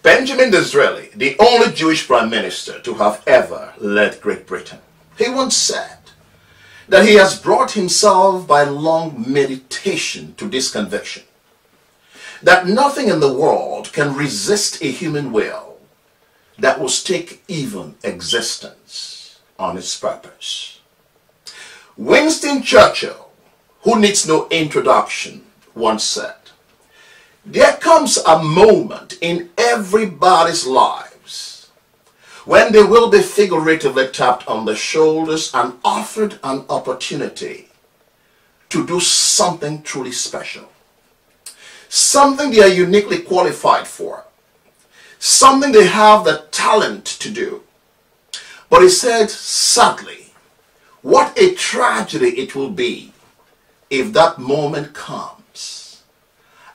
Benjamin Disraeli, the only Jewish prime minister to have ever led Great Britain, he once said that he has brought himself by long meditation to this conviction that nothing in the world can resist a human will that will stake even existence on its purpose. Winston Churchill, who needs no introduction, once said, "There comes a moment in everybody's lives when they will be figuratively tapped on the shoulders and offered an opportunity to do something truly special. Something they are uniquely qualified for. Something they have the talent to do." But he said, sadly, what a tragedy it will be if that moment comes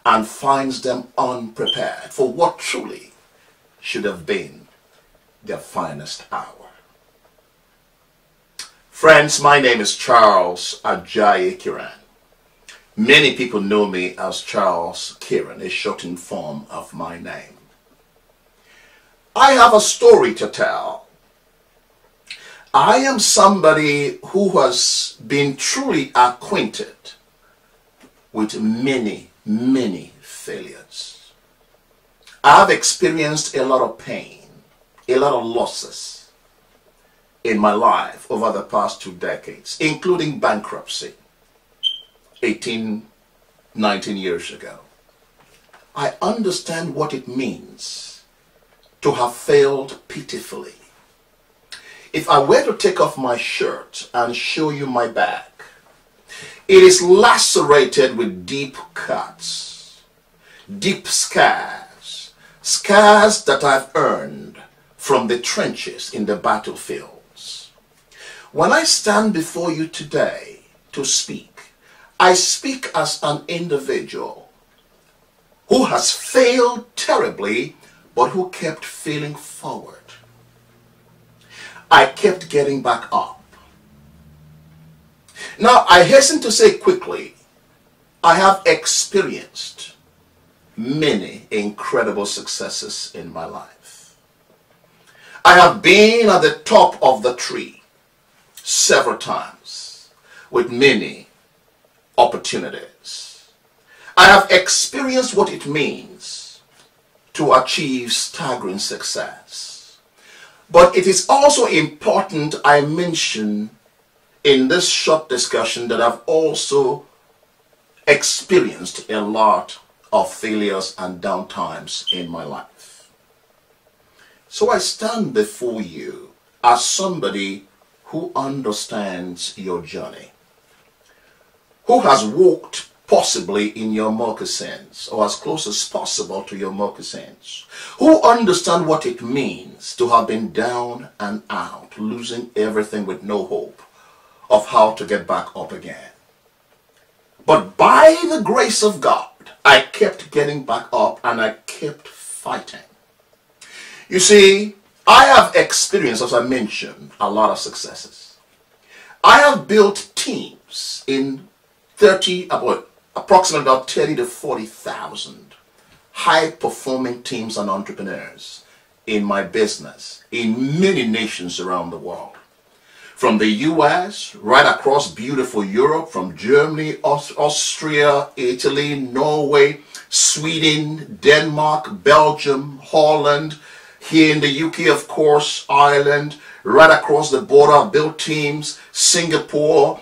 and finds them unprepared for what truly should have been their finest hour. Friends, my name is Charles Ajayi-Khiran. Many people know me as Charles Khiran, a shortened form of my name. I have a story to tell. I am somebody who has been truly acquainted with many, many failures. I've experienced a lot of pain, a lot of losses in my life over the past 2 decades, including bankruptcy 18, 19 years ago. I understand what it means to have failed pitifully. If I were to take off my shirt and show you my back, it is lacerated with deep cuts, deep scars, scars that I've earned from the trenches in the battlefields. When I stand before you today to speak, I speak as an individual who has failed terribly, but who kept failing forward. I kept getting back up. Now, I hasten to say quickly, I have experienced many incredible successes in my life. I have been at the top of the tree several times with many opportunities. I have experienced what it means to achieve staggering success. But it is also important I mention in this short discussion that I've also experienced a lot of failures and downtimes in my life. So I stand before you as somebody who understands your journey, who has walked possibly in your moccasins or as close as possible to your moccasins, who understand what it means to have been down and out, losing everything with no hope of how to get back up again. But by the grace of God, I kept getting back up and I kept fighting. You see, I have experienced, as I mentioned, a lot of successes. I have built teams in approximately about 30 to 40,000 high-performing teams and entrepreneurs in my business in many nations around the world. From the US, right across beautiful Europe, from Germany, Austria, Italy, Norway, Sweden, Denmark, Belgium, Holland, here in the UK, of course, Ireland, right across the border, I've built teams, Singapore,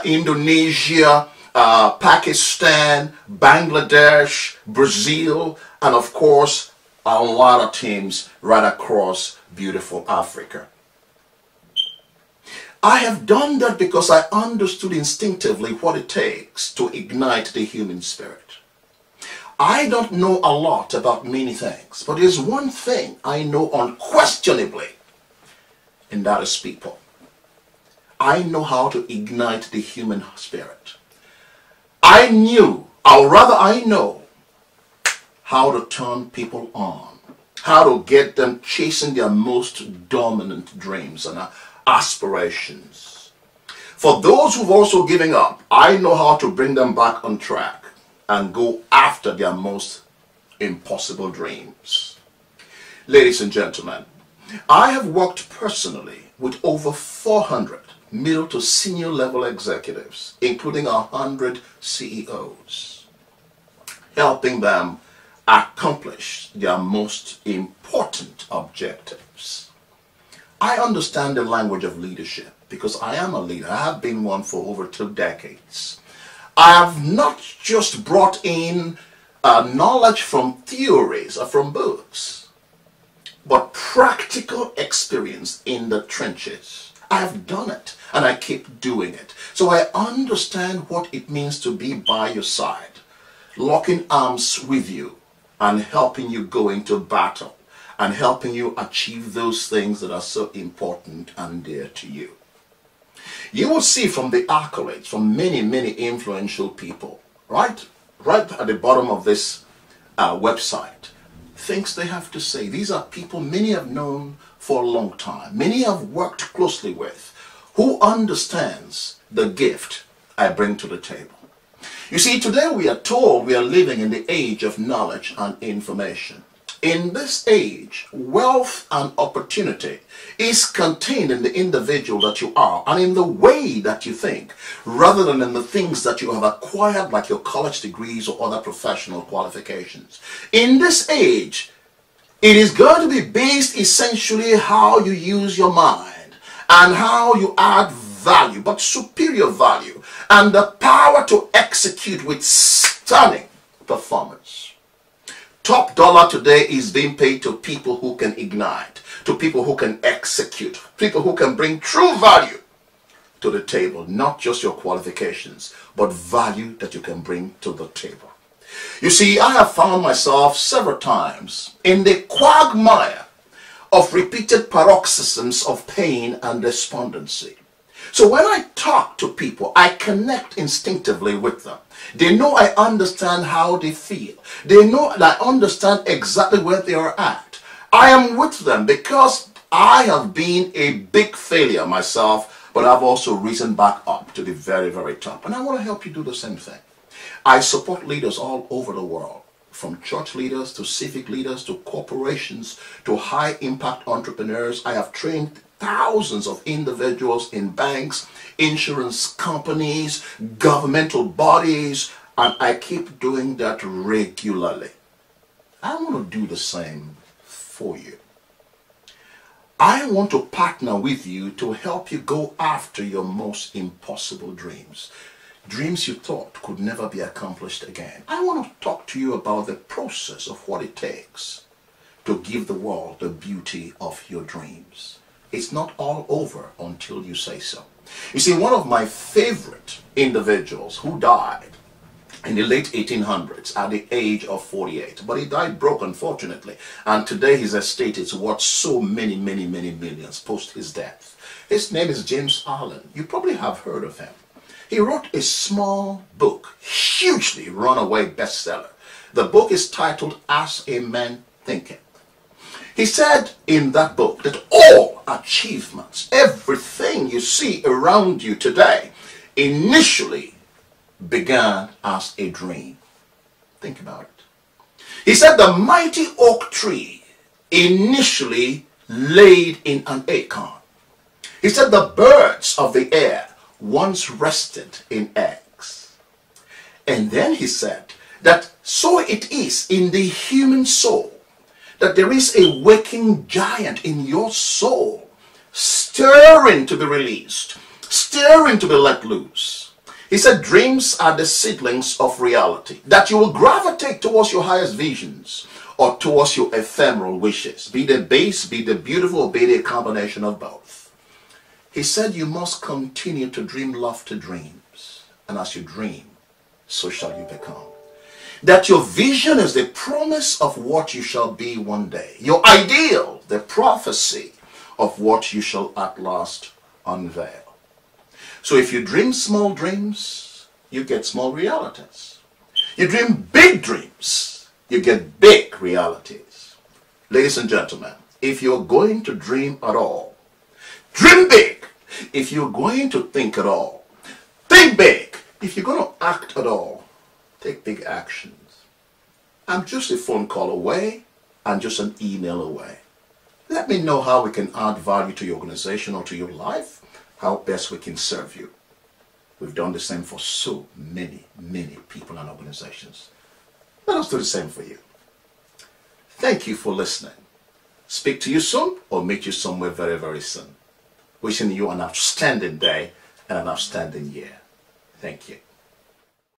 Indonesia, Pakistan, Bangladesh, Brazil, and of course, a lot of teams right across beautiful Africa. I have done that because I understood instinctively what it takes to ignite the human spirit. I don't know a lot about many things, but there's one thing I know unquestionably, and that is people. I know how to ignite the human spirit. I know how to turn people on, how to get them chasing their most dominant dreams and aspirations. For those who've also given up, I know how to bring them back on track and go after their most impossible dreams. Ladies and gentlemen, I have worked personally with over 400 middle to senior level executives, including 100 CEOs, helping them accomplish their most important objectives. I understand the language of leadership because I am a leader. I have been one for over 2 decades. I have not just brought in knowledge from theories or from books, but practical experience in the trenches. I have done it and I keep doing it. So I understand what it means to be by your side, locking arms with you and helping you go into battle and helping you achieve those things that are so important and dear to you. You will see from the accolades from many, many influential people, right at the bottom of this website, things they have to say. These are people many have known for a long time, many have worked closely with, who understands the gift I bring to the table. You see, today we are told we are living in the age of knowledge and information. In this age, wealth and opportunity is contained in the individual that you are and in the way that you think, rather than in the things that you have acquired like your college degrees or other professional qualifications. In this age, it is going to be based essentially how you use your mind and how you add value, but superior value, and the power to execute with stunning performance. Top dollar today is being paid to people who can ignite, to people who can execute, people who can bring true value to the table, not just your qualifications, but value that you can bring to the table. You see, I have found myself several times in the quagmire of repeated paroxysms of pain and despondency. So when I talk to people, I connect instinctively with them. They know I understand how they feel. They know that I understand exactly where they are at. I am with them because I have been a big failure myself, but I've also risen back up to the very, very top. And I want to help you do the same thing. I support leaders all over the world, from church leaders to civic leaders to corporations to high impact entrepreneurs. I have trained thousands of individuals in banks, insurance companies, governmental bodies, and I keep doing that regularly. I want to do the same for you. I want to partner with you to help you go after your most impossible dreams. Dreams you thought could never be accomplished again. I want to talk to you about the process of what it takes to give the world the beauty of your dreams. It's not all over until you say so. You see, one of my favorite individuals who died in the late 1800s at the age of 48, but he died broke, unfortunately, and today his estate is worth so many millions post his death. His name is James Allen. You probably have heard of him. He wrote a small book, hugely runaway bestseller. The book is titled As a Man Thinketh. He said in that book that all achievements, everything you see around you today, initially began as a dream. Think about it. He said the mighty oak tree initially laid in an acorn. He said the birds of the air once rested in eggs. And then he said that so it is in the human soul, that there is a waking giant in your soul, stirring to be released, stirring to be let loose. He said dreams are the seedlings of reality, that you will gravitate towards your highest visions or towards your ephemeral wishes, be they base, be they beautiful, or be they a combination of both. He said you must continue to dream lofty dreams, and as you dream, so shall you become. That your vision is the promise of what you shall be one day. Your ideal, the prophecy of what you shall at last unveil. So if you dream small dreams, you get small realities. You dream big dreams, you get big realities. Ladies and gentlemen, if you're going to dream at all, dream big. If you're going to think at all, think big. If you're going to act at all, take big actions. I'm just a phone call away and just an email away. Let me know how we can add value to your organization or to your life, how best we can serve you. We've done the same for so many people and organizations. Let us do the same for you. Thank you for listening. Speak to you soon or meet you somewhere very soon. Wishing you an outstanding day and an outstanding year. Thank you.